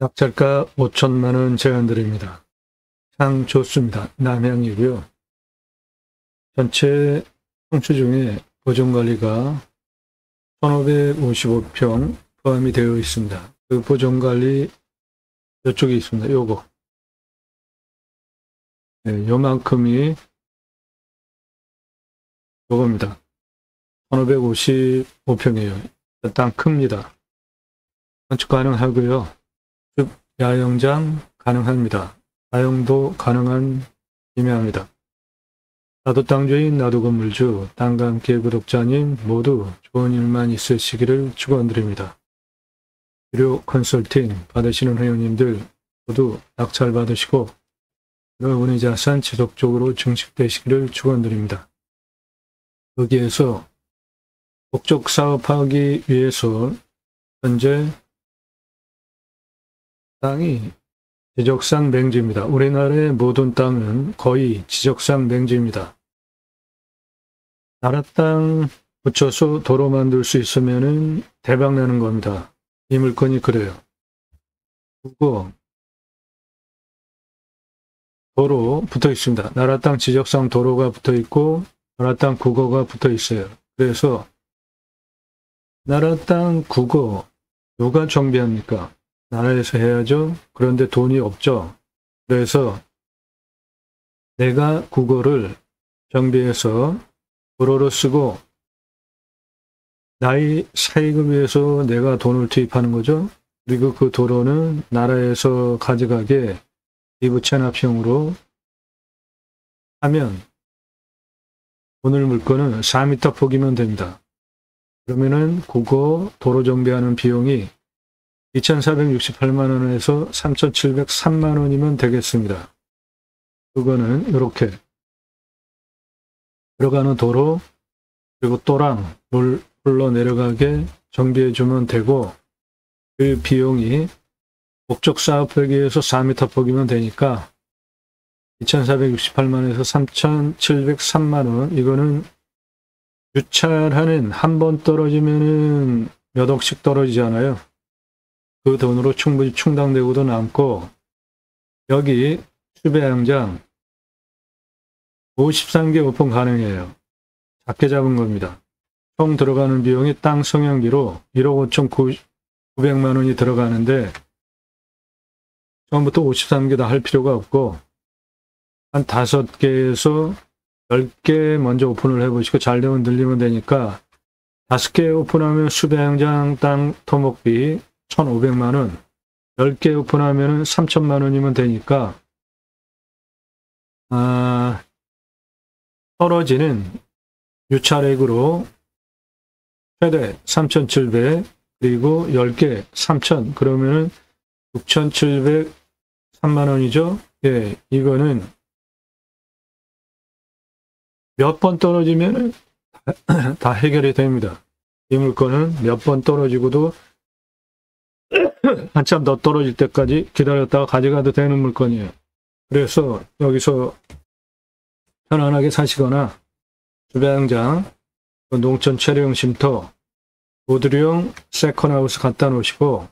낙찰가 5천만 원 제안드립니다. 상 좋습니다. 남향이고요. 전체 청취 중에 보존관리가 1555평 포함이 되어 있습니다. 그 보존관리 이쪽에 있습니다. 요거. 네, 요만큼이 요겁니다. 1555평이에요. 땅 큽니다. 건축 가능하고요. 즉 야영장 가능합니다. 사용도 가능한 임야입니다. 나도 땅주인 나도 건물주 땅과 함께 구독자님 모두 좋은 일만 있으시기를 축원드립니다. 유료 컨설팅 받으시는 회원님들 모두 낙찰 받으시고 여러분의 자산 지속적으로 증식되시기를 축원드립니다. 여기에서 목적 사업하기 위해서 현재 땅이 지적상 맹지입니다. 우리나라의 모든 땅은 거의 지적상 맹지입니다. 나라 땅 붙여서 도로 만들 수 있으면 대박 나는 겁니다. 이 물건이 그래요. 그리고 도로 붙어 있습니다. 나라 땅 지적상 도로가 붙어 있고 나라 땅 국어가 붙어 있어요. 그래서 나라 땅 국어 누가 정비합니까? 나라에서 해야죠. 그런데 돈이 없죠. 그래서 내가 국어를 정비해서 도로로 쓰고 나의 사익을 위해서 내가 돈을 투입하는 거죠. 그리고 그 도로는 나라에서 가져가게 기부 체납형으로 하면 오늘 물건은 4m 폭이면 됩니다. 그러면은 국어 도로 정비하는 비용이 2,468만 원에서 3,703만 원이면 되겠습니다. 그거는 이렇게 들어가는 도로 그리고 또랑 물 흘러내려가게 정비해주면 되고 그 비용이 목적 사업하기 위해서 4m 폭이면 되니까 2,468만 원에서 3,703만 원 이거는 유찰하는 한 번 떨어지면은 몇 억씩 떨어지잖아요. 그 돈으로 충분히 충당되고도 남고 여기 수배양장 53개 오픈 가능해요. 작게 잡은 겁니다. 총 들어가는 비용이 땅 성형비로 1억 5,900만 원이 들어가는데 처음부터 53개 다 할 필요가 없고 한 5개에서 10개 먼저 오픈을 해보시고 잘 되면 늘리면 되니까 5개 오픈하면 수배양장 땅 토목비 1,500만 원, 10개 오픈하면 3,000만 원이면 되니까 떨어지는 유찰액으로 최대 3,700 그리고 10개 3,000 그러면은 6,703만 원이죠. 예, 이거는 몇 번 떨어지면 다 해결이 됩니다. 이 물건은 몇 번 떨어지고도 한참 더 떨어질 때까지 기다렸다가 가져가도 되는 물건이에요. 그래서 여기서 편안하게 사시거나 주배양장, 농촌 체류용 쉼터, 모듈형 세컨하우스 갖다 놓으시고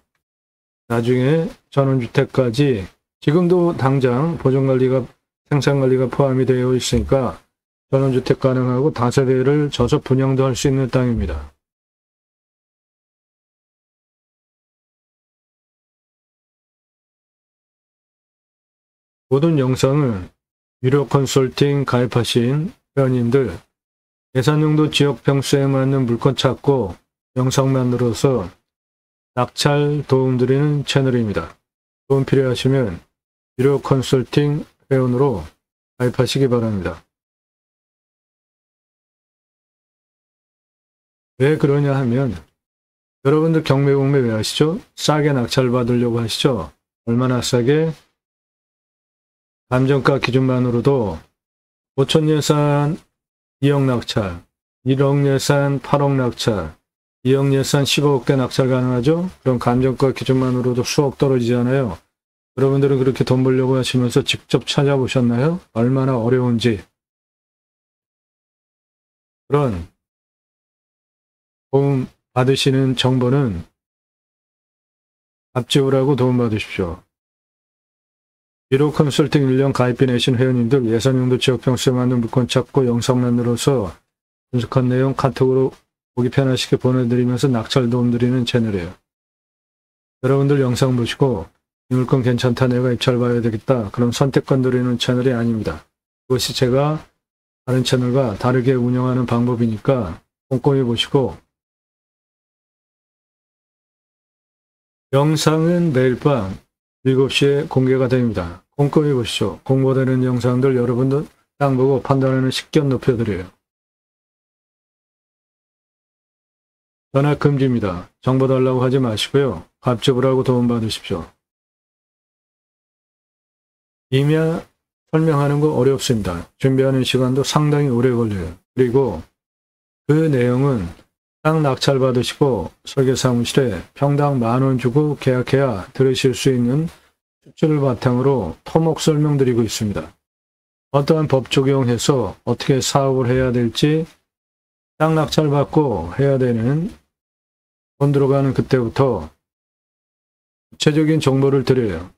나중에 전원주택까지 지금도 당장 보존관리가 생산관리가 포함이 되어 있으니까 전원주택 가능하고 다세대를 져서 분양도 할 수 있는 땅입니다. 모든 영상은 유료 컨설팅 가입하신 회원님들 예산용도 지역 평수에 맞는 물건 찾고 영상 만들어서 낙찰 도움드리는 채널입니다. 도움 필요하시면 유료 컨설팅 회원으로 가입하시기 바랍니다. 왜 그러냐 하면 여러분들 경매 왜 하시죠? 싸게 낙찰 받으려고 하시죠? 얼마나 싸게? 감정가 기준만으로도 5천 예산 2억 낙찰, 1억 예산 8억 낙찰, 2억 예산 15억대 낙찰 가능하죠? 그럼 감정가 기준만으로도 수억 떨어지잖아요. 여러분들은 그렇게 돈 벌려고 하시면서 직접 찾아보셨나요? 얼마나 어려운지. 그런 도움 받으시는 정보는 앞지불하고 도움받으십시오. 1호 컨설팅 1년 가입비 내신 회원님들 예산용도 지역병수에 맞는 물건 찾고 영상 만들어서 분석한 내용 카톡으로 보기 편하시게 보내드리면서 낙찰 도움드리는 채널이에요. 여러분들 영상 보시고 이 물건 괜찮다, 내가 입찰봐야 되겠다, 그런 선택권 드리는 채널이 아닙니다. 그것이 제가 다른 채널과 다르게 운영하는 방법이니까 꼼꼼히 보시고, 영상은 매일 밤 7시에 공개가 됩니다. 꼼꼼히 보시죠. 공고되는 영상들 여러분들 딱 보고 판단하는 식견 높여드려요. 전화 금지입니다. 정보 달라고 하지 마시고요. 갑주불하고 도움받으십시오. 임야 설명하는 거 어렵습니다. 준비하는 시간도 상당히 오래 걸려요. 그리고 그 내용은 땅 낙찰 받으시고 설계사무실에 평당 10,000원 주고 계약해야 들으실 수 있는 수치를 바탕으로 토목 설명드리고 있습니다. 어떠한 법 적용해서 어떻게 사업을 해야 될지 땅 낙찰 받고 해야 되는 돈 들어가는 그때부터 구체적인 정보를 드려요.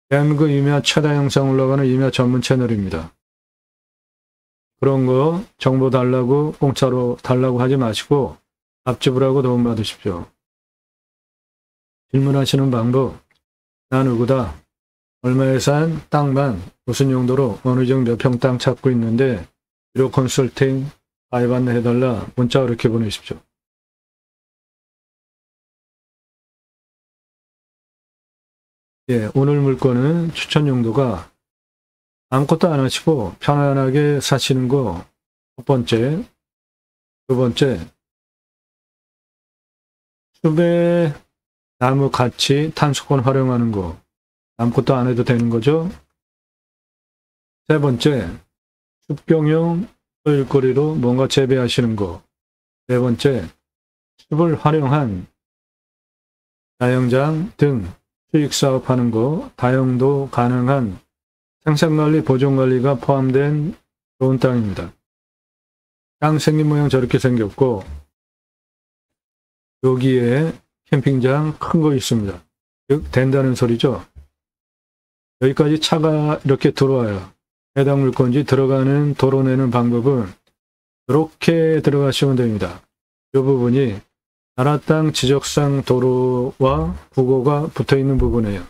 대한민국 임야 최다 영상 올라가는 임야 전문 채널입니다. 그런 거 정보 달라고 공짜로 달라고 하지 마시고 앞집을하고 도움받으십시오. 질문하시는 방법, 나 누구다, 얼마에 산 땅만 무슨 용도로 어느 정도 몇 평 땅 찾고 있는데 1호 컨설팅 가입 안내해달라 문자 그렇게 보내십시오. 예, 오늘 물건은 추천 용도가 아무것도 안 하시고 편안하게 사시는 거 첫 번째, 두 번째, 숲에 나무 같이 탄소권 활용하는 거 아무것도 안 해도 되는 거죠. 세 번째, 숲경용 일거리로 뭔가 재배하시는 거. 네 번째, 숲을 활용한 다용장 등 수익사업 하는 거, 다용도 가능한 생산관리, 보존관리가 포함된 좋은 땅입니다. 땅 생긴 모양 저렇게 생겼고 여기에 캠핑장 큰 거 있습니다. 즉 된다는 소리죠. 여기까지 차가 이렇게 들어와요. 해당 물건지 들어가는 도로 내는 방법은 이렇게 들어가시면 됩니다. 이 부분이 나라 땅 지적상 도로와 국어가 붙어있는 부분이에요.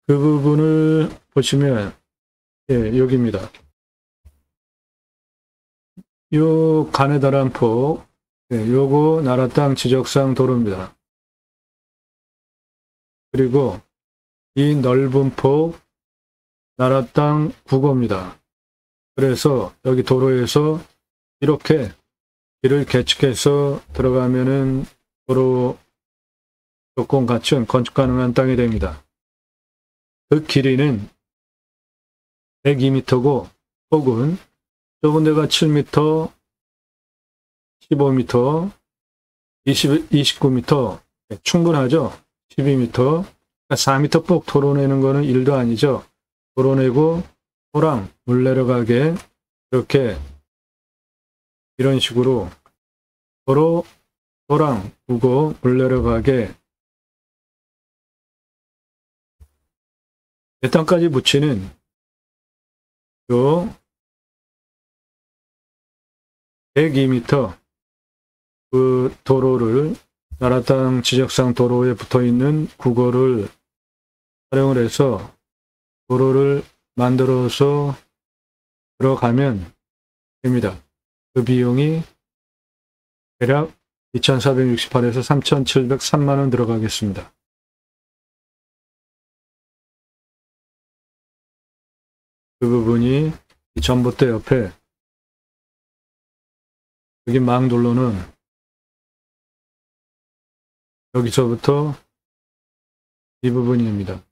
그 부분을 보시면 예, 여기입니다. 요 가느다란 폭, 예, 요거 나라 땅 지적상 도로입니다. 그리고 이 넓은 폭 나라 땅 국어입니다. 그래서 여기 도로에서 이렇게 길을 개척해서 들어가면은 도로 조건 갖춘 건축 가능한 땅이 됩니다. 그 길이는 102m고 폭은 좁은 데가 7m, 15m, 29m 충분하죠. 12m, 4m 폭 도로내는 거는 일도 아니죠. 도로내고 토랑 물 내려가게 이렇게 이런 식으로 도랑 우고 물 내려가게 내 땅까지 붙이는 요 102m 그 도로를 나라 땅 지적상 도로에 붙어 있는 국어를 활용을 해서 도로를 만들어서 들어가면 됩니다. 그 비용이 대략 2,468에서 3,703만원 들어가겠습니다. 그 부분이 이 전봇대 옆에 여기 망돌로는 여기서부터 이 부분입니다.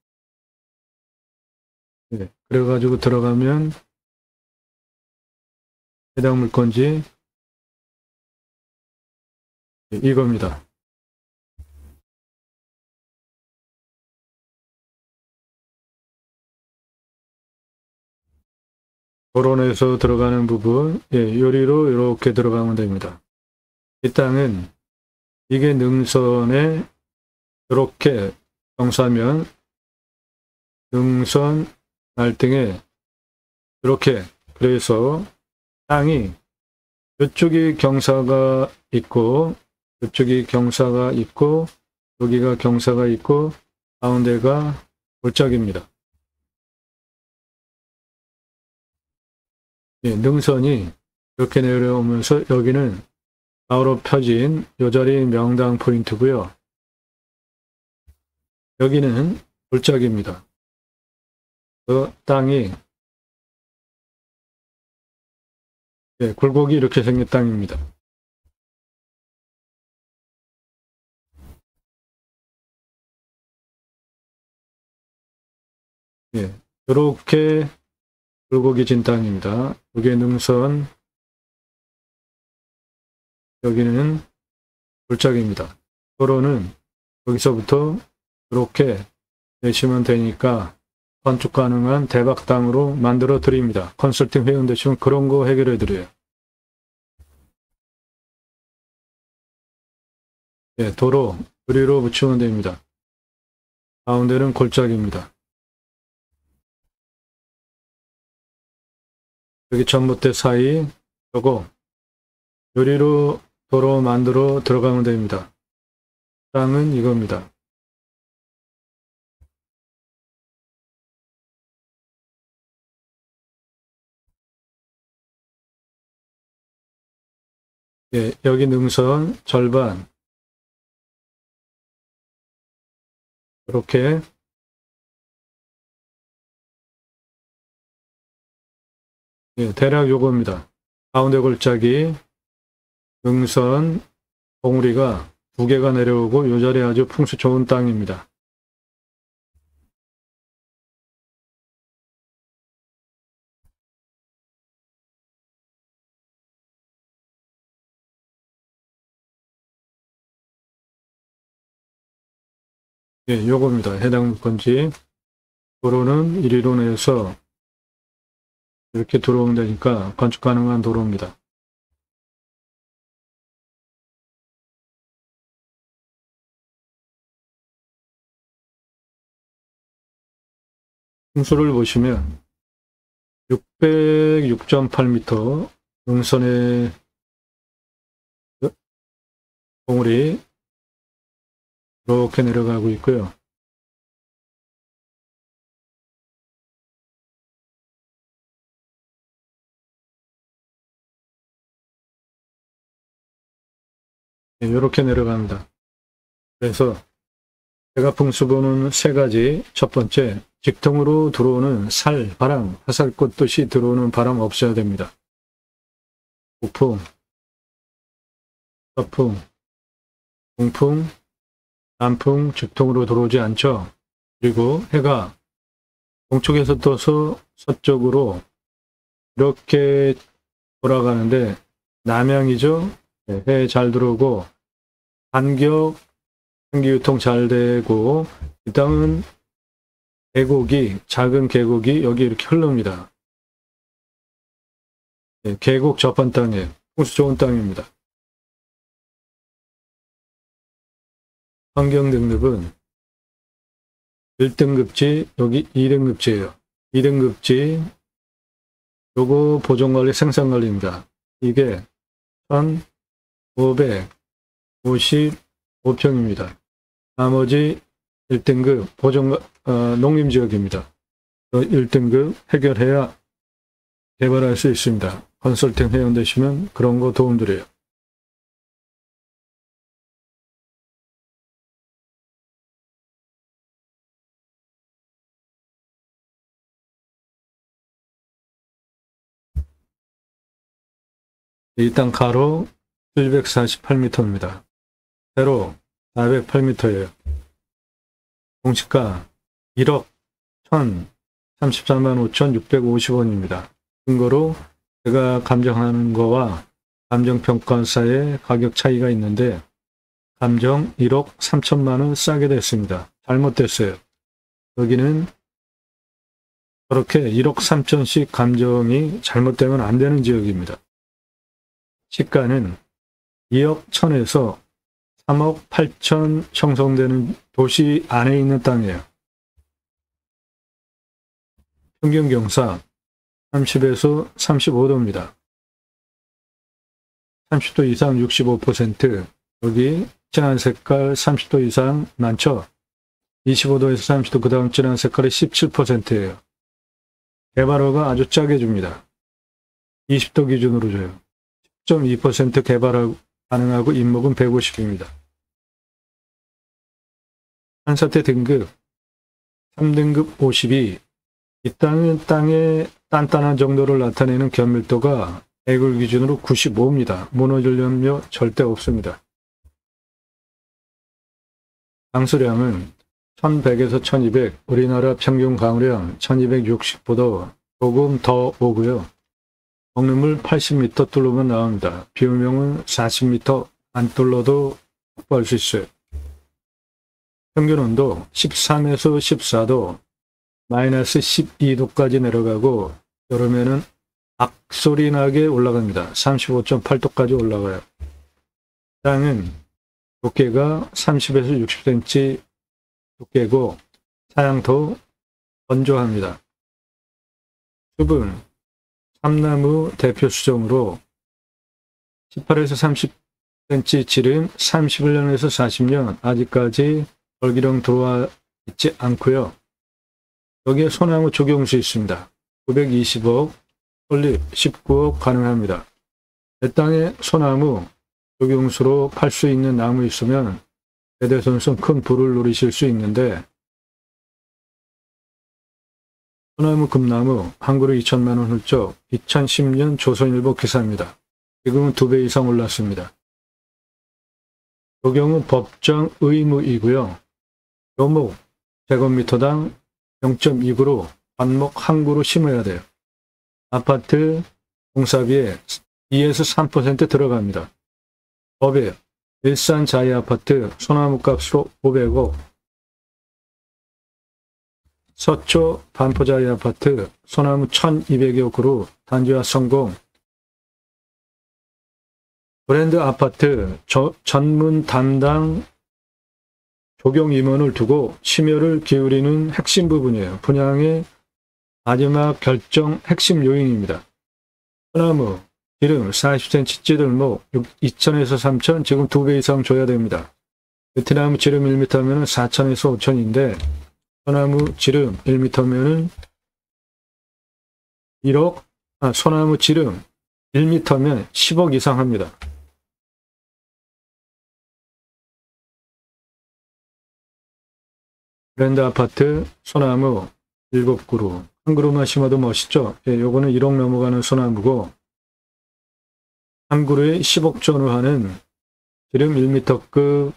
네, 그래가지고 들어가면 해당 물건지 이겁니다. 도로내에서 들어가는 부분, 예, 요리로 이렇게 들어가면 됩니다. 이 땅은 이게 능선에 이렇게 경사면 능선 날등에 이렇게 그래서 땅이 이쪽이 경사가 있고 이쪽이 경사가 있고 여기가 경사가 있고 가운데가 골짜기입니다. 예, 능선이 이렇게 내려오면서 여기는 좌우로 펴진 이 자리 명당 포인트고요. 여기는 골짜기입니다. 그 땅이 예, 굴곡이 이렇게 생긴 땅입니다. 예, 이렇게 굴곡이 진 땅입니다. 여기 능선, 여기는 골짜기입니다. 도로는 여기서부터 이렇게 내시면 되니까 건축 가능한 대박 땅으로 만들어 드립니다. 컨설팅 회원 되시면 그런 거 해결해 드려요. 예, 도로 유리로 붙이면 됩니다. 가운데는 골짜기입니다. 여기 전봇대 사이 저거 유리로 도로 만들어 들어가면 됩니다. 땅은 이겁니다. 예, 여기 능선 절반 이렇게 예, 대략 요겁니다. 가운데 골짜기 능선 봉우리가 두 개가 내려오고 요 자리 아주 풍수 좋은 땅입니다. 예, 요겁니다. 해당 건지 도로는 1위로 내서 이렇게 들어오면 되니까 건축 가능한 도로입니다. 풍수를 보시면 606.8m 능선의 봉우리 이렇게 내려가고 있고요. 이렇게 내려갑니다. 그래서 제가 풍수 보는 세 가지, 첫 번째, 직통으로 들어오는 살, 바람, 화살꽃 듯이 들어오는 바람 없어야 됩니다. 북풍, 서풍, 동풍, 남풍, 직통으로 들어오지 않죠. 그리고 해가 동쪽에서 떠서 서쪽으로 이렇게 돌아가는데 남향이죠. 네, 해 잘 들어오고 간격 전기유통 잘 되고 이 땅은 계곡이 작은 계곡이 여기 이렇게 흐릅니다. 네, 계곡 접한 땅에 풍수 좋은 땅입니다. 환경 등급은 1등급지 여기 2등급지예요. 2등급지 요거 보존관리 생산관리입니다. 이게 1555평입니다. 나머지 1등급 보존 농림지역입니다. 1등급 해결해야 개발할 수 있습니다. 컨설팅 회원 되시면 그런 거 도움드려요. 이 땅 가로 748m입니다. 세로 408m예요. 공시가 1억 1,034만 5,650원입니다. 근거로 제가 감정하는 거와 감정평가사의 가격 차이가 있는데 감정 1억 3천만 원 싸게 됐습니다. 잘못됐어요. 여기는 그렇게 1억 3천씩 감정이 잘못되면 안 되는 지역입니다. 시가는 2억 1천에서 3억 8천 형성되는 도시 안에 있는 땅이에요. 평균 경사 30에서 35도입니다. 30도 이상 65%, 여기 진한 색깔 30도 이상 많죠? 25도에서 30도, 그 다음 진한 색깔이 17%예요. 개발허가 아주 짜게 줍니다. 20도 기준으로 줘요. 10.2% 개발 가능하고 인목은 150입니다. 한사태 등급 3등급 52. 이 땅은 땅의 단단한 정도를 나타내는 견밀도가 에글 기준으로 95입니다. 무너질 염려 절대 없습니다. 강수량은 1100에서 1200, 우리나라 평균 강우량 1260보다 조금 더 오고요. 먹는 물 80m 뚫으면 나옵니다. 비우명은 40m 안 뚫러도 확보할 수 있어요. 평균 온도 13에서 14도, 마이너스 12도까지 내려가고 여름에는 악소리 나게 올라갑니다. 35.8도까지 올라가요. 땅은 두께가 30에서 60cm 두께고 사양도 건조합니다. 숲은 참나무 대표 수종으로 18에서 30cm 지름 31년에서 40년 아직까지 벌기령 들어와 있지 않고요. 여기에 소나무 조경수 있습니다. 920억, 설립 19억 가능합니다. 내 땅에 소나무 조경수로 팔 수 있는 나무 있으면 대대손손 큰 부를 누리실 수 있는데, 소나무 금나무 한 그루 2천만 원 훌쩍 2010년 조선일보 기사입니다. 지금은 2배 이상 올랐습니다. 조경은 법정 의무이고요. 묘목 제곱미터당 0.2그루 반목 한 그루 심어야 돼요. 아파트 공사비에 2에서 3% 들어갑니다. 법에 일산 자이 아파트 소나무 값으로 500억, 서초 반포자이 아파트 소나무 1200여 그루 단지화 성공. 브랜드 아파트 전문 담당 조경 임원을 두고 심혈을 기울이는 핵심 부분이에요. 분양의 마지막 결정 핵심 요인입니다. 소나무 지름 40cm 찌들목 2천에서 3천, 지금 2배 이상 줘야 됩니다. 베트나무 지름 1m면 4천에서 5천인데 소나무 지름 1m면 1억, 소나무 지름 1m면 10억 이상 합니다. 브랜드 아파트 소나무 7그루, 한 그루만 심어도 멋있죠? 예, 요거는 1억 넘어가는 소나무고 한 그루에 10억 전후 하는 지름 1m급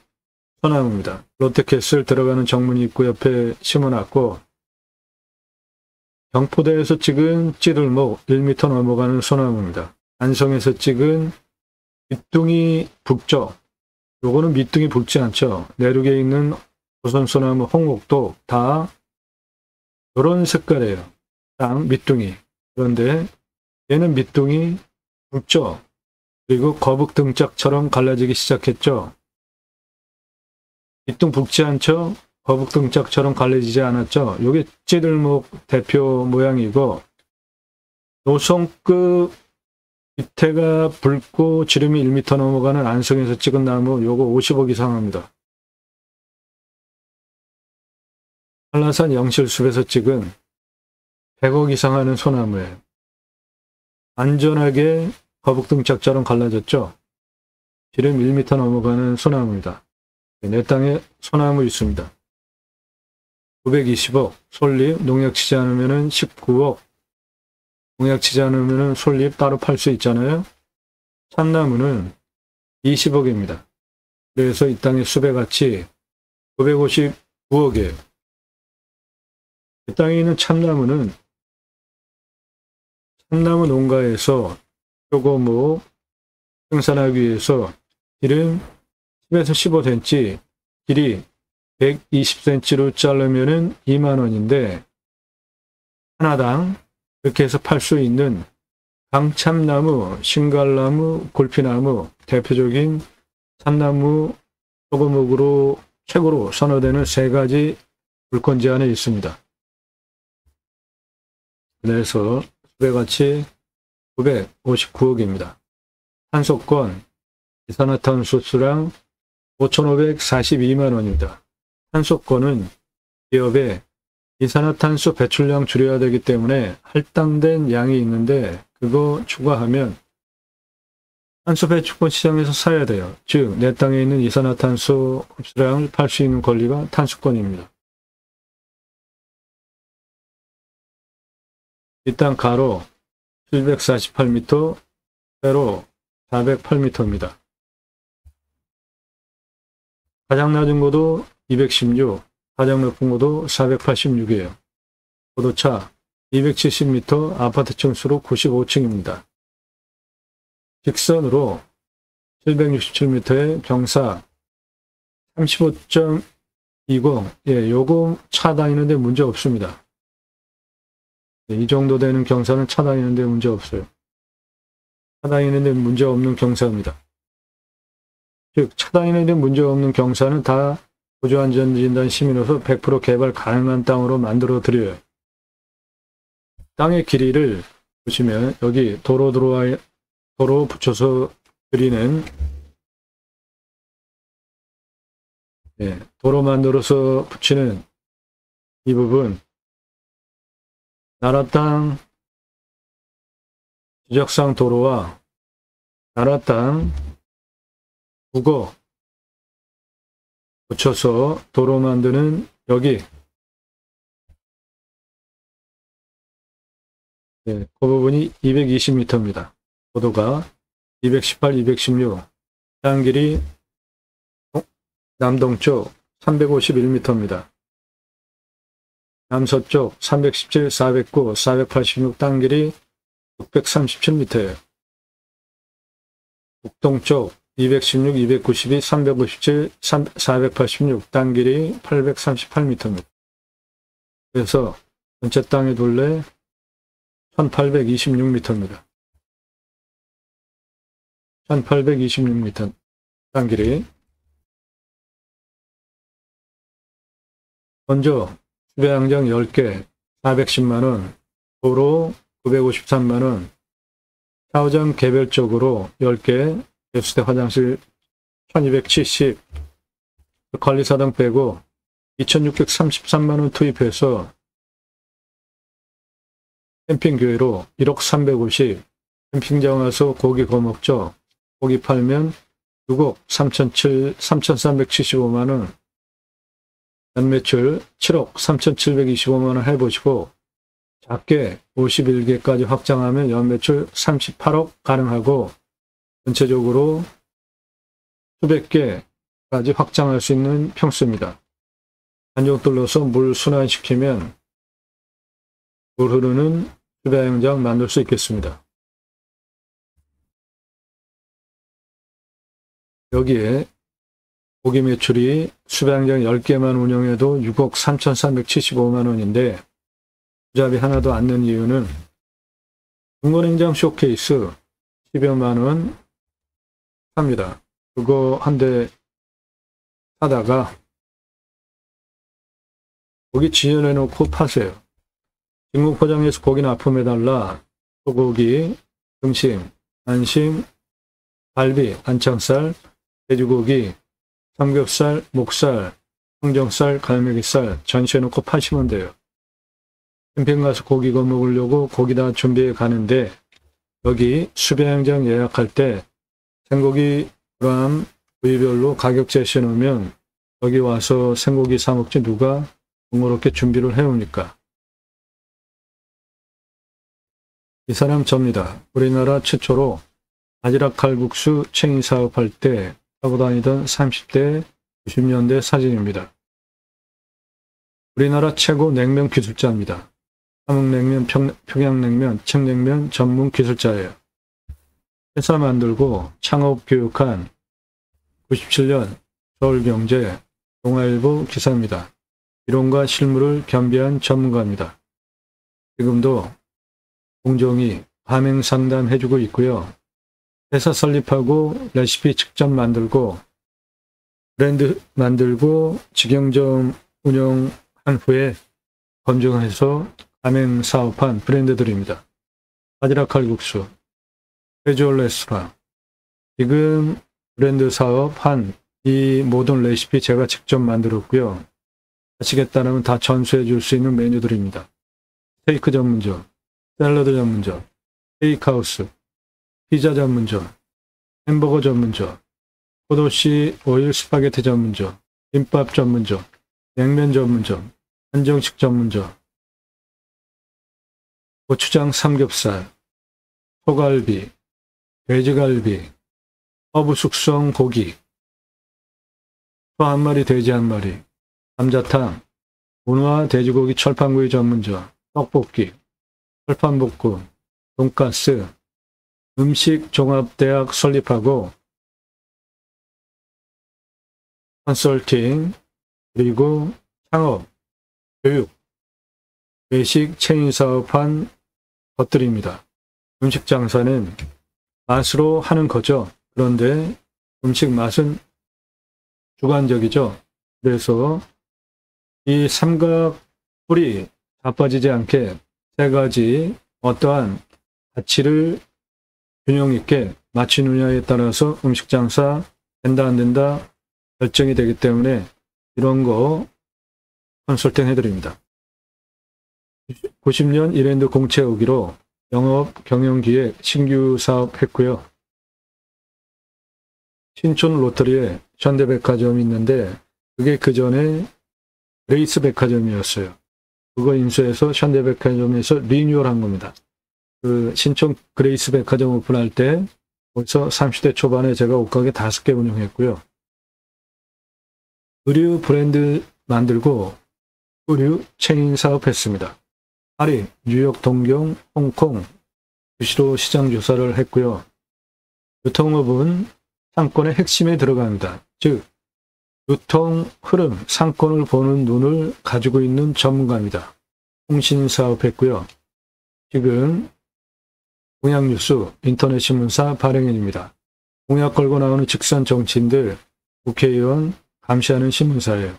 소나무입니다. 롯데캐슬 들어가는 정문 입구 옆에 심어놨고, 경포대에서 찍은 찌들목 1m 넘어가는 소나무입니다. 안성에서 찍은 밑둥이 북쪽, 요거는 밑둥이 붉지 않죠. 내륙에 있는 조선소나무 홍옥도 다 이런 색깔이에요. 땅 밑둥이. 그런데 얘는 밑둥이 붉죠. 그리고 거북 등짝처럼 갈라지기 시작했죠. 밑둥 붉지 않죠? 거북 등짝처럼 갈라지지 않았죠? 이게 찌들목 대표 모양이고, 노송급 밑에가 붉고 지름이 1m 넘어가는 안성에서 찍은 나무 요거 50억 이상 합니다. 한라산 영실숲에서 찍은 100억 이상 하는 소나무예요. 안전하게 거북등짝처럼 갈라졌죠. 지름 1m 넘어가는 소나무입니다. 내 땅에 소나무 있습니다. 920억, 솔잎, 농약 치지 않으면 19억, 농약 치지 않으면 솔잎 따로 팔 수 있잖아요. 참나무는 20억입니다. 그래서 이 땅의 수배가치 959억이에요. 이 땅에 있는 참나무는 참나무 농가에서 표고목 생산하기 위해서 지름 10에서 15cm, 길이 120cm로 자르면 2만원인데 하나당 이렇게 해서 팔 수 있는 강참나무, 신갈나무, 골피나무, 대표적인 참나무 소금목으로 최고로 선호되는 세 가지 물건지 안에 있습니다. 그래서 수배가치 959억입니다. 탄소권, 이산화탄소 수량 5,542만 원입니다. 탄소권은 기업의 이산화탄소 배출량 줄여야 되기 때문에 할당된 양이 있는데 그거 추가하면 탄소 배출권 시장에서 사야 돼요. 즉, 내 땅에 있는 이산화탄소 흡수량을 팔 수 있는 권리가 탄소권입니다. 이 땅 가로 748m, 세로 408m입니다. 가장 낮은 고도 216, 가장 높은 고도 486이에요. 고도차 270m, 아파트 층수로 95층입니다. 직선으로 767m의 경사 35.20, 요거 차 다니는데 문제 없습니다. 이 정도 되는 경사는 차 다니는데 문제 없어요. 차 다니는데 문제 없는 경사입니다. 즉, 차 다니는데 문제 없는 경사는 다 보조안전진단 시민으로서 100% 개발 가능한 땅으로 만들어 드려요. 땅의 길이를 보시면 여기 도로 붙여서 그리는 도로 만들어서 붙이는 이 부분 나라 땅 지적상 도로와 나라 땅 국어 붙여서 도로 만드는 여기 그 부분이 220m입니다. 고도가 218, 216, 땅 길이 남동쪽 351m입니다. 남서쪽 317, 409, 486 땅 길이 637m예요. 북동쪽 216, 292, 357, 486 땅 길이 838m입니다. 그래서 전체 땅의 둘레 1826m입니다. 1826m 땅 길이. 먼저 수배양장 10개 410만원, 도로 953만원, 샤워장 개별적으로 10개, 개수대 화장실 1270, 관리사당 빼고 2633만원 투입해서 캠핑교회로 1억 350, 캠핑장 와서 고기 구워 먹죠. 고기 팔면 6억 3,375만원, 연매출 7억 3,725만원 해보시고 작게 51개까지 확장하면 연매출 38억 가능하고 전체적으로 수백 개까지 확장할 수 있는 평수입니다. 안쪽 뚫어서 물 순환시키면 물 흐르는 수배양장 만들 수 있겠습니다. 여기에 고기 매출이 수배양장 10개만 운영해도 6억 3,375만원인데 투잡이 하나도 안 는 이유는 중고냉장 쇼케이스 10여만원 삽니다. 그거 한 대 사다가 고기 지혈해놓고 파세요. 진공 포장해서 고기 납품해달라. 소고기, 등심, 안심, 갈비, 안창살, 돼지고기, 삼겹살, 목살, 항정살, 갈매기살 전시해놓고 파시면 돼요. 캠핑 가서 고기 구워 먹으려고 고기 다 준비해 가는데 여기 수배양장 예약할 때 생고기 그램 부위별로 가격 제시해 놓으면 여기 와서 생고기 사 먹지 누가 번거롭게 준비를 해옵니까? 이 사람 접니다. 우리나라 최초로 바지락 칼국수 챙이 사업할 때 하고 다니던 30대 90년대 사진입니다. 우리나라 최고 냉면 기술자입니다. 함흥냉면, 평양냉면, 칡냉면 전문 기술자예요. 회사 만들고 창업 교육한 97년 서울경제 동아일보 기사입니다. 이론과 실무를 겸비한 전문가입니다. 지금도 공정위, 가맹 상담 해주고 있고요. 회사 설립하고 레시피 직접 만들고 브랜드 만들고 직영점 운영한 후에 검증해서 가맹 사업한 브랜드들입니다. 바지락 칼국수, 캐주얼 레스토랑, 지금 브랜드 사업한 이 모든 레시피 제가 직접 만들었고요. 하시겠다면 다 전수해 줄 수 있는 메뉴들입니다. 스테이크 전문점, 샐러드 전문점, 스테이크하우스, 피자 전문점, 햄버거 전문점, 포도씨 오일 스파게티 전문점, 김밥 전문점, 냉면 전문점, 한정식 전문점, 고추장 삼겹살, 소갈비, 돼지갈비, 허브 숙성 고기, 소 한 마리, 돼지 한 마리, 감자탕, 문화 돼지고기 철판구이 전문점, 떡볶이, 철판볶음, 돈가스, 음식 종합대학 설립하고 컨설팅, 그리고 창업, 교육, 외식 체인 사업한 것들입니다. 음식 장사는 맛으로 하는 거죠. 그런데 음식 맛은 주관적이죠. 그래서 이 삼각뿔이 자빠지지 않게 세 가지 어떠한 가치를 균형 있게 맞추느냐에 따라서 음식 장사 된다 안 된다 결정이 되기 때문에 이런 거 컨설팅 해드립니다. 90년 이랜드 공채 오기로 영업 경영기획 신규 사업 했고요. 신촌 로터리에 현대백화점이 있는데 그게 그 전에 그레이스 백화점이었어요. 그거 인수해서 현대백화점에서 리뉴얼한 겁니다. 그 신촌 그레이스 백화점 오픈할 때 벌써 30대 초반에 제가 옷가게 5개 운영했고요. 의류 브랜드 만들고 의류 체인 사업했습니다. 파리, 뉴욕, 동경, 홍콩, 수시로 시장 조사를 했고요. 유통업은 상권의 핵심에 들어갑니다. 즉, 유통 흐름, 상권을 보는 눈을 가지고 있는 전문가입니다. 통신 사업했고요. 지금 공약뉴스 인터넷 신문사 발행인입니다. 공약 걸고 나오는 직선 정치인들, 국회의원 감시하는 신문사예요.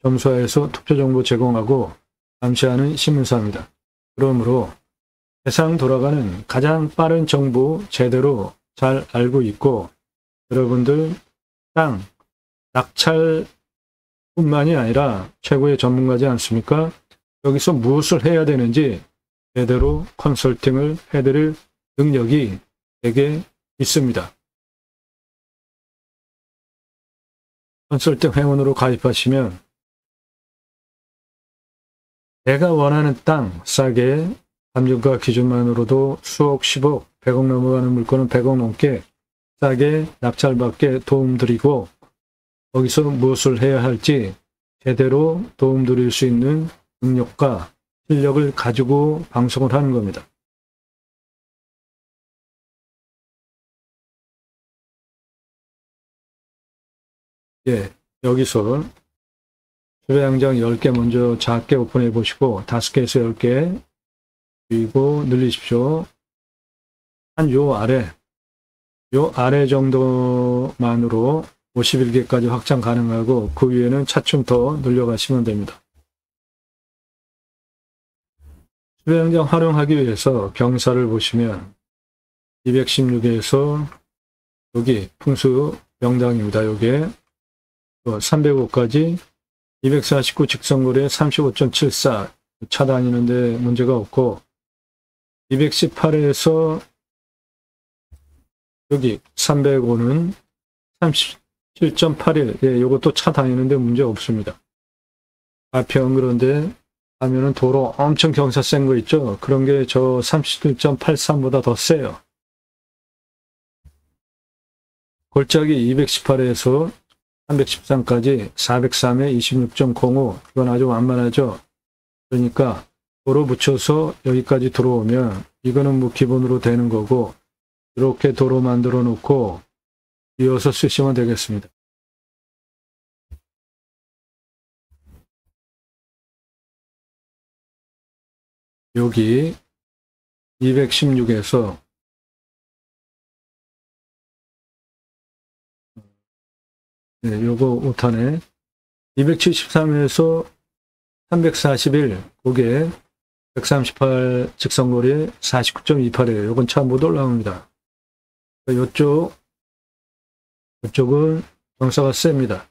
점수화해서 투표 정보 제공하고 감시하는 신문사입니다. 그러므로 세상 돌아가는 가장 빠른 정보 제대로 잘 알고 있고 여러분들 땅, 낙찰뿐만이 아니라 최고의 전문가지 않습니까? 여기서 무엇을 해야 되는지 제대로 컨설팅을 해드릴 능력이 되게 있습니다. 컨설팅 회원으로 가입하시면 내가 원하는 땅 싸게 감정가 기준만으로도 수억, 10억, 100억 넘어가는 물건은 100억 넘게 싸게 낙찰받게 도움드리고 거기서 무엇을 해야 할지 제대로 도움드릴 수 있는 능력과 실력을 가지고 방송을 하는 겁니다. 예, 여기서 수배양장 10개 먼저 작게 오픈해 보시고 5개에서 10개 그리고 늘리십시오. 한 요 아래 정도만으로 51개까지 확장 가능하고 그 위에는 차츰 더 늘려가시면 됩니다. 수배양장 활용하기 위해서 경사를 보시면 216에서 여기 풍수 명당입니다. 요게 305까지 249 직선거리에 35.74 차 다니는데 문제가 없고 218에서 여기 305는 37.81 예, 요것도 차 다니는데 문제 없습니다. 가평 그런데 하면은 도로 엄청 경사 센 거 있죠? 그런 게 저 37.83보다 더 세요. 골짜기 218에서 313까지 403에 26.05 이건 아주 완만하죠. 그러니까 도로 붙여서 여기까지 들어오면 이거는 뭐 기본으로 되는 거고 이렇게 도로 만들어 놓고 이어서 쓰시면 되겠습니다. 여기 216에서 요거 5탄에 273에서 341 고개 138 직선거리에 49.28이에요. 요건 차 못 올라옵니다. 요쪽은 경사가 셉니다.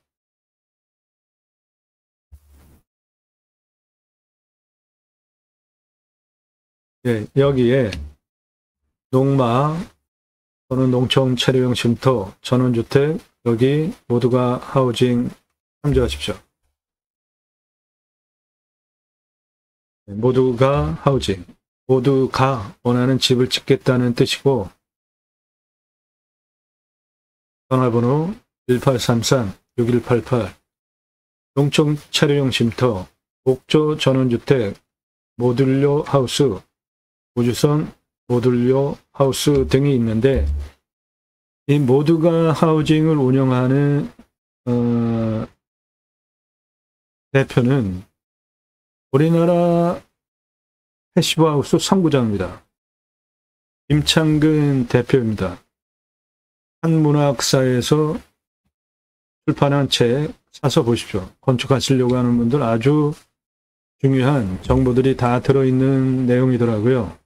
예, 여기에 농막 또는 농촌 체류용 쉼터, 전원주택, 여기 모두가 하우징 참조하십시오. 모두가 하우징, 모두가 원하는 집을 짓겠다는 뜻이고, 전화번호 1833-6188 농촌 체류용 쉼터, 목조 전원주택, 모듈러 하우스, 우주선 모듈러 하우스 등이 있는데, 이 모두가 하우징을 운영하는 대표는 우리나라 패시브 하우스 선구자입니다. 김창근 대표입니다. 한문학사에서 출판한 책 사서 보십시오. 건축하시려고 하는 분들 아주 중요한 정보들이 다 들어있는 내용이더라고요.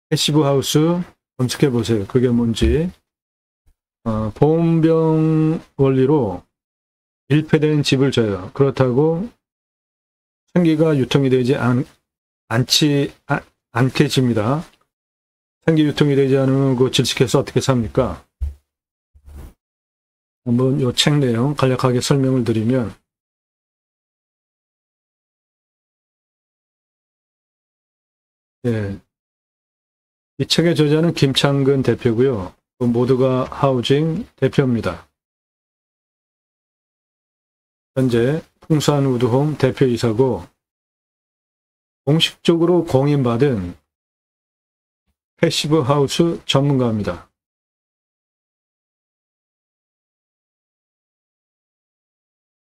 패시브 하우스 검색해 보세요. 그게 뭔지. 보온병 원리로 밀폐된 집을 져요. 그렇다고 생기가 유통이 되지 않게 집니다. 생기 유통이 되지 않으면 그 질식해서 어떻게 삽니까? 한번 요 책 내용 간략하게 설명을 드리면, 예, 이 책의 저자는 김창근 대표고요. 모두가 하우징 대표입니다. 현재 풍산우드홈 대표이사고 공식적으로 공인받은 패시브 하우스 전문가입니다.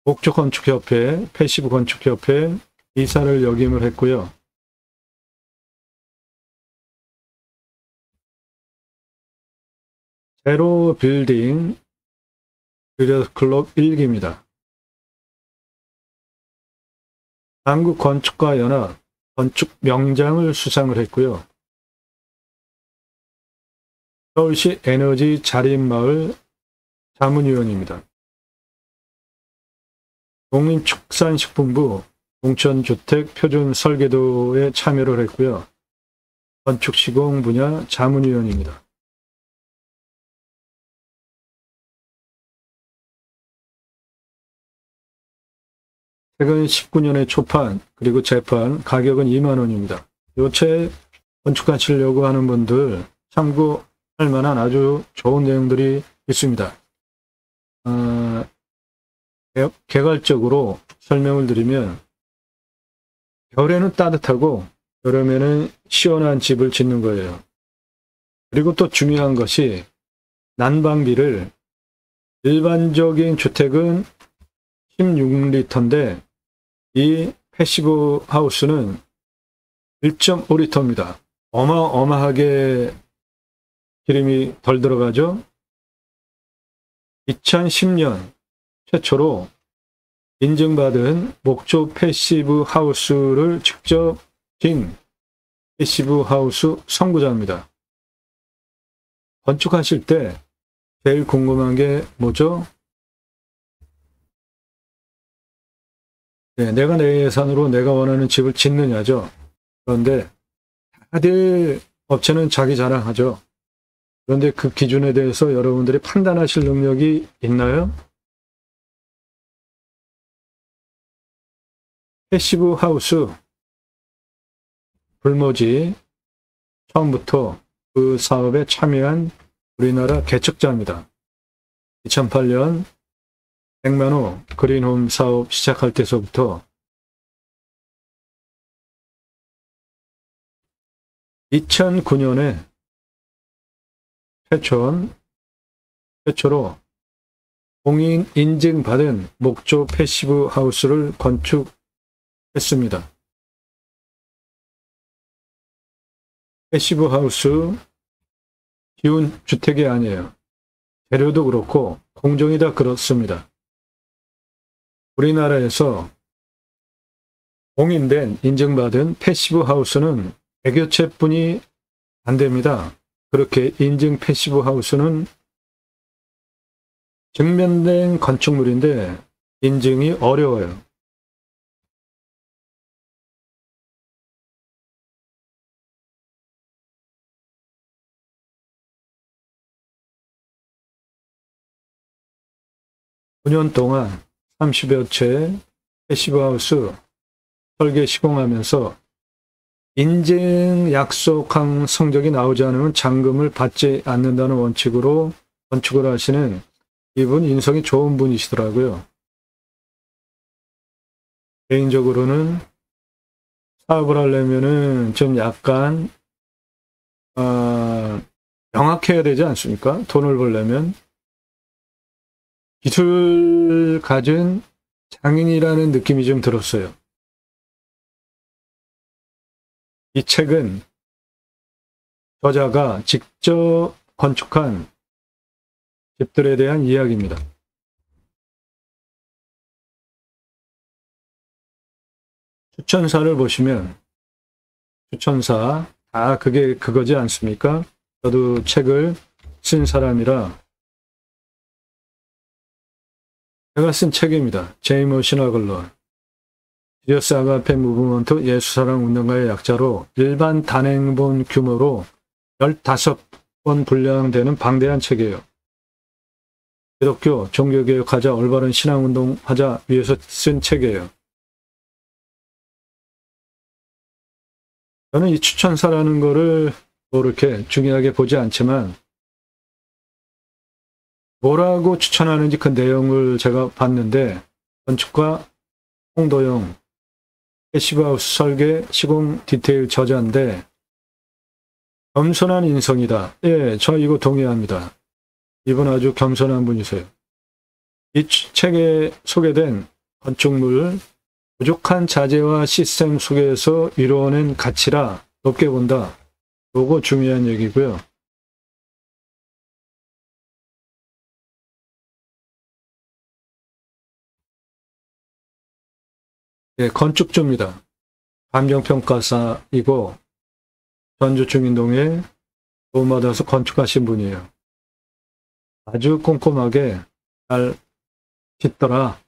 목조건축협회, 패시브 건축협회 이사를 역임을 했고요. 제로 빌딩 클럽 1기입니다. 한국건축가연합 건축명장을 수상을 했고요. 서울시 에너지 자립마을 자문위원입니다. 농림축산식품부 농촌주택 표준 설계도에 참여를 했고요. 건축시공 분야 자문위원입니다. 최근 19년에 초판 그리고 재판 가격은 2만 원입니다. 이 책 건축하시려고 하는 분들 참고할 만한 아주 좋은 내용들이 있습니다. 개괄적으로 설명을 드리면 겨울에는 따뜻하고 여름에는 시원한 집을 짓는 거예요. 그리고 또 중요한 것이 난방비를 일반적인 주택은 16리터인데 이 패시브 하우스는 1.5리터입니다. 어마어마하게 기름이 덜 들어가죠. 2010년 최초로 인증받은 목조 패시브 하우스를 직접 진 패시브 하우스 선구자입니다. 건축하실 때 제일 궁금한 게 뭐죠? 네, 내가 내 예산으로 내가 원하는 집을 짓느냐죠. 그런데 다들 업체는 자기 자랑하죠. 그런데 그 기준에 대해서 여러분들이 판단하실 능력이 있나요? 패시브 하우스 불모지 처음부터 그 사업에 참여한 우리나라 개척자입니다. 2008년 백만호 그린홈 사업 시작할 때서부터 2009년에 최초로 공인 인증받은 목조 패시브 하우스를 건축했습니다. 패시브 하우스 쉬운 주택이 아니에요. 재료도 그렇고 공정이 다 그렇습니다. 우리나라에서 공인된 인증받은 패시브 하우스는 100여 채뿐이 안 됩니다. 그렇게 인증 패시브 하우스는 증명된 건축물인데 인증이 어려워요. 오 년 동안 30여 채 패시브 하우스 설계 시공하면서 인증 약속한 성적이 나오지 않으면 잔금을 받지 않는다는 원칙으로 건축을 하시는 이분 인성이 좋은 분이시더라고요. 개인적으로는 사업을 하려면은 좀 약간 명확해야 되지 않습니까? 돈을 벌려면. 기술 가진 장인이라는 느낌이 좀 들었어요. 이 책은 저자가 직접 건축한 집들에 대한 이야기입니다. 추천사를 보시면 추천사 다 그게 그거지 않습니까? 저도 책을 쓴 사람이라 제가 쓴 책입니다. 제이머 시나글러 지저스 아가페 무브먼트 예수사랑 운동가의 약자로 일반 단행본 규모로 15권 분량되는 방대한 책이에요. 기독교 종교개혁하자 올바른 신앙운동하자 위해서 쓴 책이에요. 저는 이 추천사라는 거를 뭐 이렇게 중요하게 보지 않지만 뭐라고 추천하는지 그 내용을 제가 봤는데 건축가 홍도영 패시브하우스 설계 시공 디테일 저자인데 겸손한 인성이다. 예, 저 이거 동의합니다. 이분 아주 겸손한 분이세요. 이 책에 소개된 건축물 부족한 자재와 시스템 속에서 이루어낸 가치라 높게 본다. 요거 중요한 얘기고요. 예, 건축주입니다. 감정평가사이고 전주 중인동에 도움받아서 건축하신 분이에요. 아주 꼼꼼하게 잘 짓더라.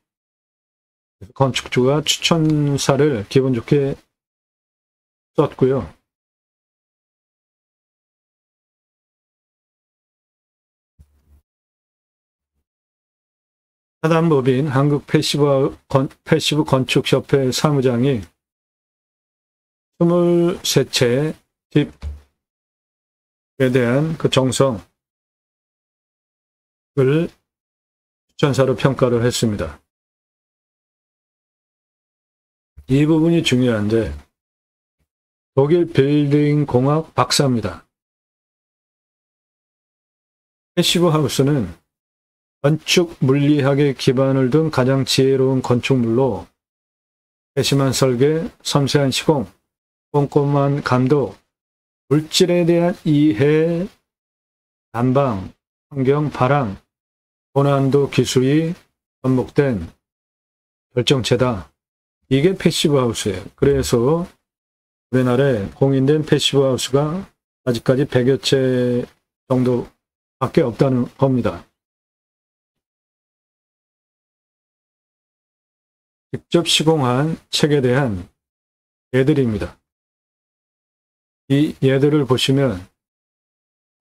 건축주가 추천사를 기분 좋게 썼고요. 사단법인 한국 패시브 건축협회 사무장이 23채 집에 대한 그 정성을 추천사로 평가를 했습니다. 이 부분이 중요한데 독일 빌딩 공학 박사입니다. 패시브 하우스는 건축 물리학의 기반을 둔 가장 지혜로운 건축물로 세심한 설계, 섬세한 시공, 꼼꼼한 감독, 물질에 대한 이해, 난방, 환경, 발암, 고난도 기술이 접목된 결정체다. 이게 패시브 하우스예요. 그래서 우리나라에 공인된 패시브 하우스가 아직까지 100여 채 정도밖에 없다는 겁니다. 직접 시공한 책에 대한 예들입니다. 이 예들을 보시면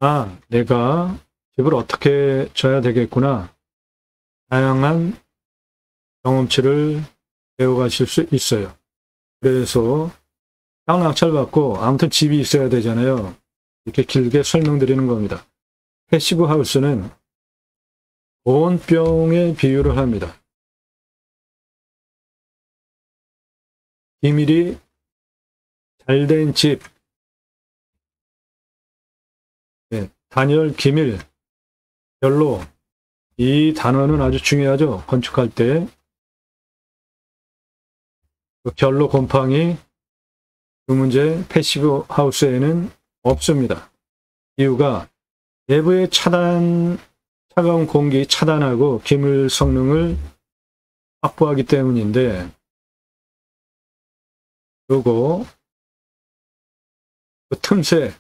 아, 내가 집을 어떻게 져야 되겠구나. 다양한 경험치를 배워가실 수 있어요. 그래서 땅 낙찰받고 아무튼 집이 있어야 되잖아요. 이렇게 길게 설명드리는 겁니다. 패시브 하우스는 보온병에 비유를 합니다. 기밀이 잘된 집, 단열, 기밀, 별로 이 단어는 아주 중요하죠. 건축할 때 그 결로 곰팡이 그 문제 패시브 하우스에는 없습니다. 이유가 내부의 차가운 공기 차단하고 기물 성능을 확보하기 때문인데, 요거 그 틈새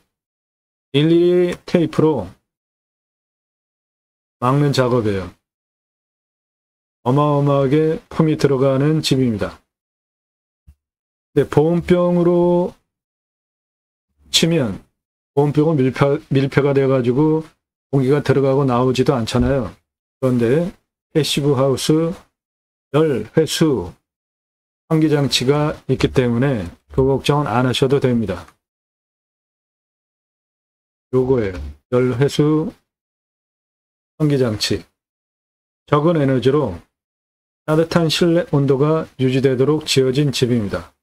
일일이 테이프로 막는 작업이에요. 어마어마하게 폼이 들어가는 집입니다. 근데 보온병으로 치면 보온병은 밀폐가 돼가지고 공기가 들어가고 나오지도 않잖아요. 그런데 패시브 하우스 열 회수 환기장치가 있기 때문에 그 걱정은 안 하셔도 됩니다. 요거예요. 열 회수 환기장치. 적은 에너지로 따뜻한 실내 온도가 유지되도록 지어진 집입니다.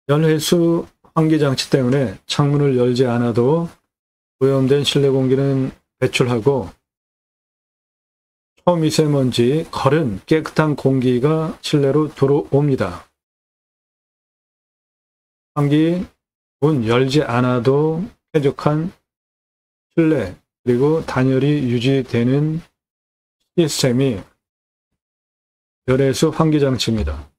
열 회수 환기장치 때문에 창문을 열지 않아도 오염된 실내 공기는 배출하고 초미세먼지, 거른 깨끗한 공기가 실내로 들어옵니다. 환기 문 열지 않아도 쾌적한 실내 그리고 단열이 유지되는 시스템이 열회수 환기장치입니다.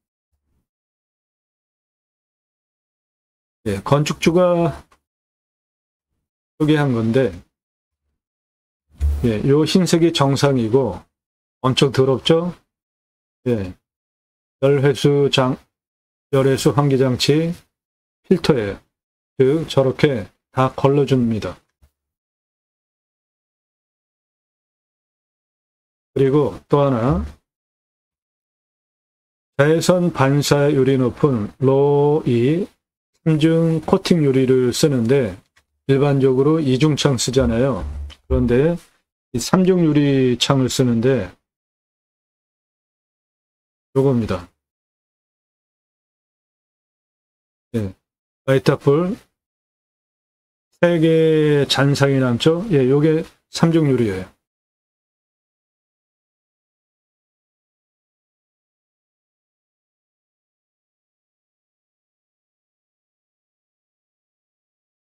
예, 건축주가 소개한 건데, 예, 요 흰색이 정상이고 엄청 더럽죠? 예, 열회수 환기장치 필터예요. 즉 저렇게 다 걸러줍니다. 그리고 또 하나, 자외선 반사율이 높은 로이 3중 코팅 유리를 쓰는데 일반적으로 이중창 쓰잖아요. 그런데 이 3중 유리 창을 쓰는데 요겁니다. 예, 라이트풀 3개의 잔상이 남죠. 예, 요게 3중 유리예요.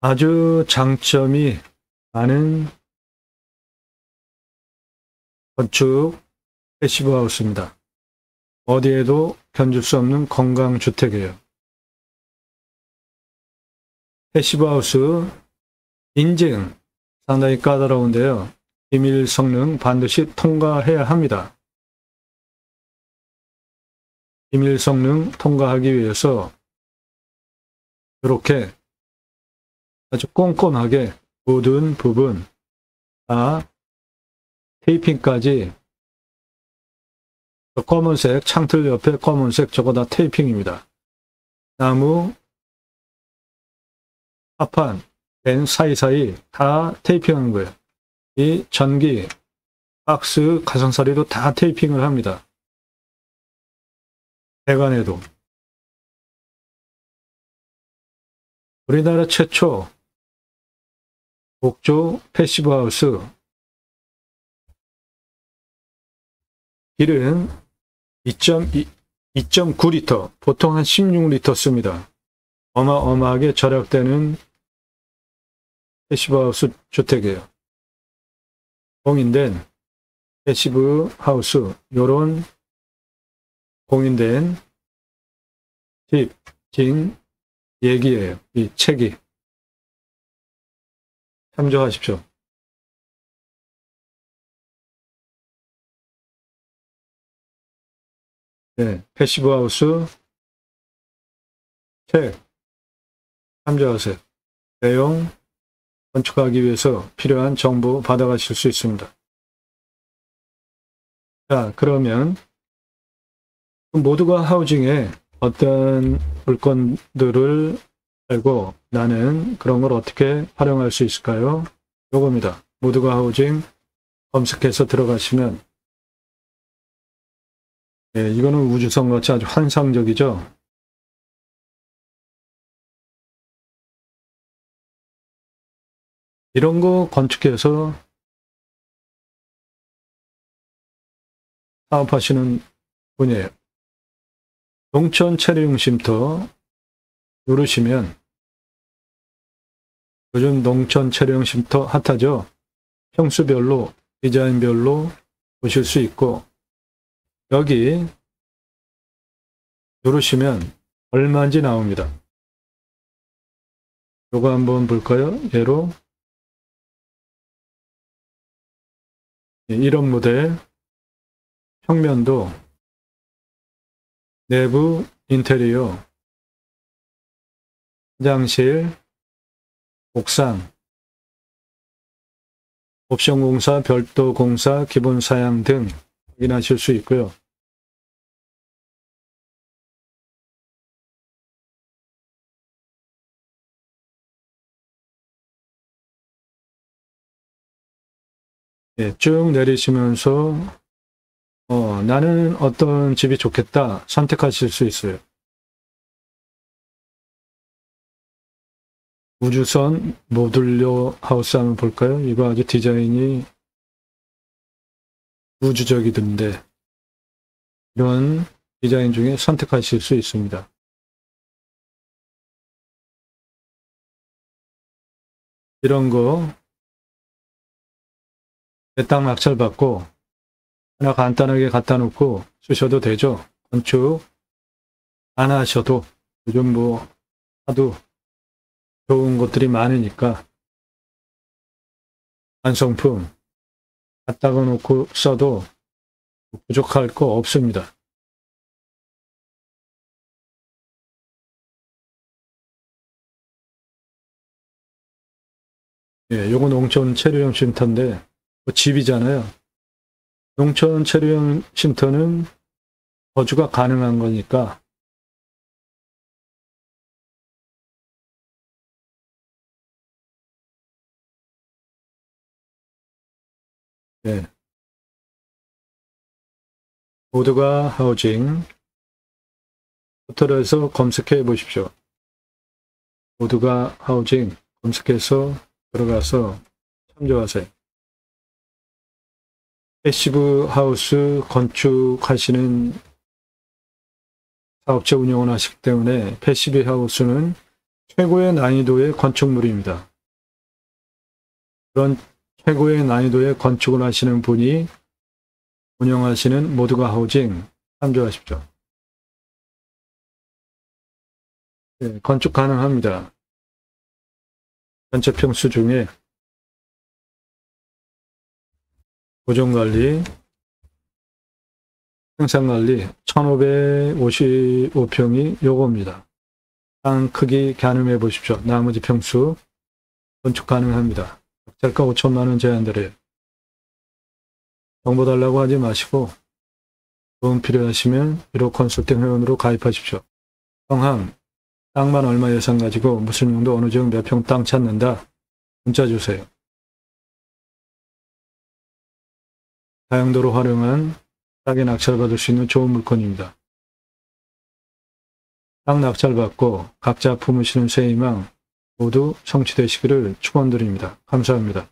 아주 장점이 많은 건축 패시브 하우스입니다. 어디에도 견줄 수 없는 건강주택이에요. 패시브 하우스 인증 상당히 까다로운데요. 비밀 성능 반드시 통과해야 합니다. 비밀 성능 통과하기 위해서 이렇게 아주 꼼꼼하게 모든 부분 다 테이핑까지, 검은색 창틀 옆에 검은색 저거 다 테이핑입니다. 나무 합판 펜 사이사이 다 테이핑하는 거예요. 이 전기 박스 가상사리도 다 테이핑을 합니다. 배관에도. 우리나라 최초 목조 패시브 하우스. 길은 2.9리터, 보통 한 16리터 씁니다. 어마어마하게 절약되는 패시브 하우스 주택이에요. 공인된 패시브 하우스, 요런 공인된 집, 진 얘기예요. 이 책이. 참조하십시오. 네, 패시브 하우스 책 참조하세요. 내용 건축하기 위해서 필요한 정보 받아가실 수 있습니다. 자, 그러면 모두가 하우징에 어떤 물건들을 알고 나는 그런 걸 어떻게 활용할 수 있을까요? 요겁니다. 모두가 하우징 검색해서 들어가시면, 네, 이거는 우주선 같이 아주 환상적이죠. 이런 거 건축해서 사업하시는 분이에요. 농촌 체리용 쉼터 누르시면 요즘 농촌 체류형 쉼터 핫하죠. 평수별로, 디자인별로 보실 수 있고, 여기 누르시면 얼마인지 나옵니다. 요거 한번 볼까요? 예로 1억 모델, 평면도, 내부 인테리어, 화장실, 옥상, 옵션 공사, 별도 공사, 기본 사양 등 확인하실 수 있고요. 예, 쭉 내리시면서 나는 어떤 집이 좋겠다 선택하실 수 있어요. 우주선 모듈러 하우스 한번 볼까요? 이거 아주 디자인이 우주적이던데 이런 디자인 중에 선택하실 수 있습니다. 이런 거 내 땅 낙찰 받고 하나 간단하게 갖다 놓고 쓰셔도 되죠. 건축 안 하셔도 요즘 뭐 하도 좋은 것들이 많으니까 완성품 갖다가 놓고 써도 부족할 거 없습니다. 예, 요거 농촌 체류형 쉼터인데 뭐 집이잖아요. 농촌 체류형 쉼터는 거주가 가능한 거니까 예. 모두가 하우징 포털에서 검색해 보십시오. 모두가 하우징 검색해서 들어가서 참조하세요. 패시브 하우스 건축하시는 사업체 운영을 하시기 때문에 패시브 하우스는 최고의 난이도의 건축물입니다. 그런 최고의 난이도의 건축을 하시는 분이 운영하시는 모두가 하우징 참조하십시오. 네, 건축 가능합니다. 전체 평수 중에 고정관리, 생산관리 1555평이 요겁니다. 땅 크기 가늠해 보십시오. 나머지 평수 건축 가능합니다. 낙찰가 5천만 원 제한드려요. 정보 달라고 하지 마시고 도움 필요하시면 1호 컨설팅 회원으로 가입하십시오. 성함, 땅만 얼마 예산 가지고 무슨 용도 어느 지역 몇 평 땅 찾는다. 문자 주세요. 다용도로 활용한 싸게 낙찰받을 수 있는 좋은 물건입니다. 땅 낙찰받고 각자 품으시는 새 희망 모두 성취되시기를 축원드립니다. 감사합니다.